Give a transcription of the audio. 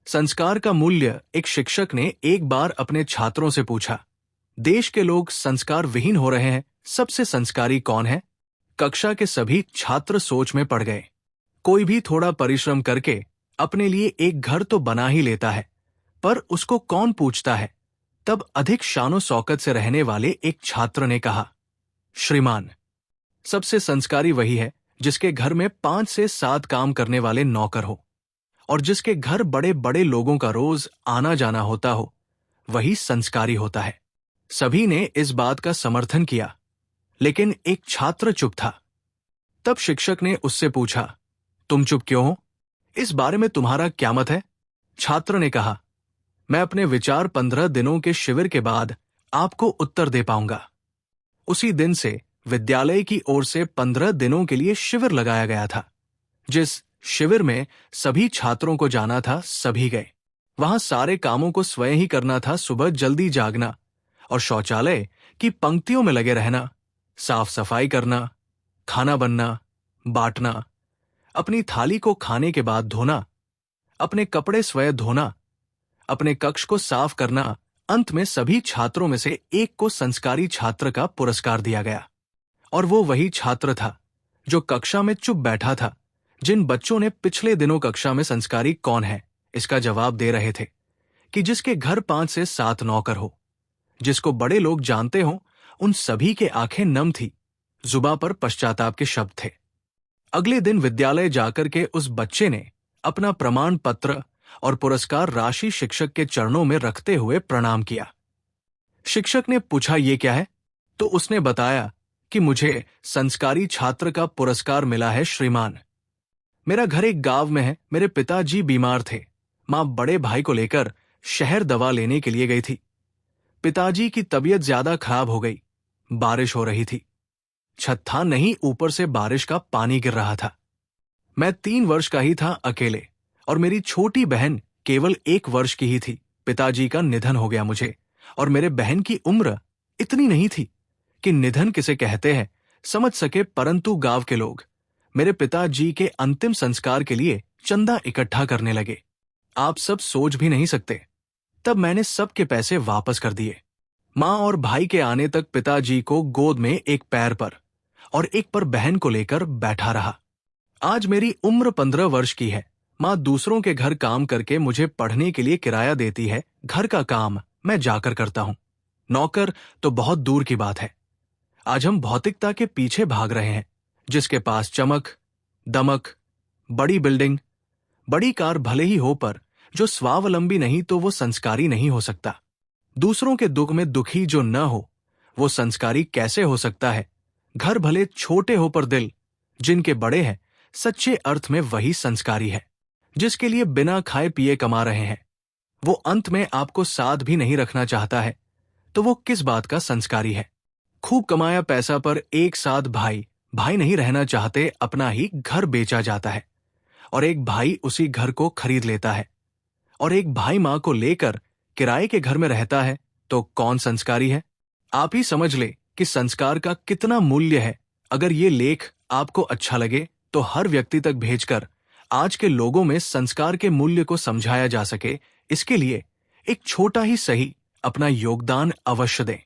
संस्कार का मूल्य। एक शिक्षक ने एक बार अपने छात्रों से पूछा, देश के लोग संस्कार विहीन हो रहे हैं, सबसे संस्कारी कौन है? कक्षा के सभी छात्र सोच में पड़ गए। कोई भी थोड़ा परिश्रम करके अपने लिए एक घर तो बना ही लेता है, पर उसको कौन पूछता है? तब अधिक शानो शौकत से रहने वाले एक छात्र ने कहा, श्रीमान, सबसे संस्कारी वही है जिसके घर में 5 से 7 काम करने वाले नौकर हो और जिसके घर बड़े बड़े लोगों का रोज आना जाना होता हो, वही संस्कारी होता है। सभी ने इस बात का समर्थन किया, लेकिन एक छात्र चुप था। तब शिक्षक ने उससे पूछा, तुम चुप क्यों हो? इस बारे में तुम्हारा क्या मत है? छात्र ने कहा, मैं अपने विचार 15 दिनों के शिविर के बाद आपको उत्तर दे पाऊंगा। उसी दिन से विद्यालय की ओर से 15 दिनों के लिए शिविर लगाया गया था। जिस शिविर में सभी छात्रों को जाना था, सभी गए। वहां सारे कामों को स्वयं ही करना था। सुबह जल्दी जागना और शौचालय की पंक्तियों में लगे रहना, साफ सफाई करना, खाना बनना, बांटना, अपनी थाली को खाने के बाद धोना, अपने कपड़े स्वयं धोना, अपने कक्ष को साफ करना। अंत में सभी छात्रों में से एक को संस्कारी छात्र का पुरस्कार दिया गया, और वो वही छात्र था जो कक्षा में चुप बैठा था। जिन बच्चों ने पिछले दिनों कक्षा में संस्कारी कौन है इसका जवाब दे रहे थे कि जिसके घर 5 से 7 नौकर हो, जिसको बड़े लोग जानते हो, उन सभी के आंखें नम थी, जुबां पर पश्चाताप के शब्द थे। अगले दिन विद्यालय जाकर के उस बच्चे ने अपना प्रमाण पत्र और पुरस्कार राशि शिक्षक के चरणों में रखते हुए प्रणाम किया। शिक्षक ने पूछा, ये क्या है? तो उसने बताया कि मुझे संस्कारी छात्र का पुरस्कार मिला है श्रीमान। मेरा घर एक गांव में है। मेरे पिताजी बीमार थे। मां बड़े भाई को लेकर शहर दवा लेने के लिए गई थी। पिताजी की तबीयत ज्यादा खराब हो गई। बारिश हो रही थी। छत था नहीं, ऊपर से बारिश का पानी गिर रहा था। मैं 3 वर्ष का ही था अकेले, और मेरी छोटी बहन केवल 1 वर्ष की ही थी। पिताजी का निधन हो गया मुझे, और मेरे बहन की उम्र इतनी नहीं थी कि निधन किसे कहते हैं समझ सके, परंतु गांव के लोग मेरे पिताजी के अंतिम संस्कार के लिए चंदा इकट्ठा करने लगे। आप सब सोच भी नहीं सकते। तब मैंने सबके पैसे वापस कर दिए। मां और भाई के आने तक पिताजी को गोद में एक पैर पर और एक पर बहन को लेकर बैठा रहा। आज मेरी उम्र 15 वर्ष की है। मां दूसरों के घर काम करके मुझे पढ़ने के लिए किराया देती है। घर का काम मैं जाकर करता हूं। नौकर तो बहुत दूर की बात है। आज हम भौतिकता के पीछे भाग रहे हैं। जिसके पास चमक, दमक, बड़ी बिल्डिंग, बड़ी कार भले ही हो, पर जो स्वावलंबी नहीं तो वो संस्कारी नहीं हो सकता। दूसरों के दुख में दुखी जो न हो, वो संस्कारी कैसे हो सकता है? घर भले छोटे हो पर दिल जिनके बड़े हैं, सच्चे अर्थ में वही संस्कारी है। जिसके लिए बिना खाए पिए कमा रहे हैं, वो अंत में आपको साथ भी नहीं रखना चाहता है, तो वो किस बात का संस्कारी है? खूब कमाया पैसा पर एक साथ भाई नहीं रहना चाहते, अपना ही घर बेचा जाता है, और एक भाई उसी घर को खरीद लेता है, और एक भाई मां को लेकर किराए के घर में रहता है, तो कौन संस्कारी है? आप ही समझ ले कि संस्कार का कितना मूल्य है। अगर ये लेख आपको अच्छा लगे तो हर व्यक्ति तक भेजकर आज के लोगों में संस्कार के मूल्य को समझाया जा सके, इसके लिए एक छोटा ही सही अपना योगदान अवश्य दें।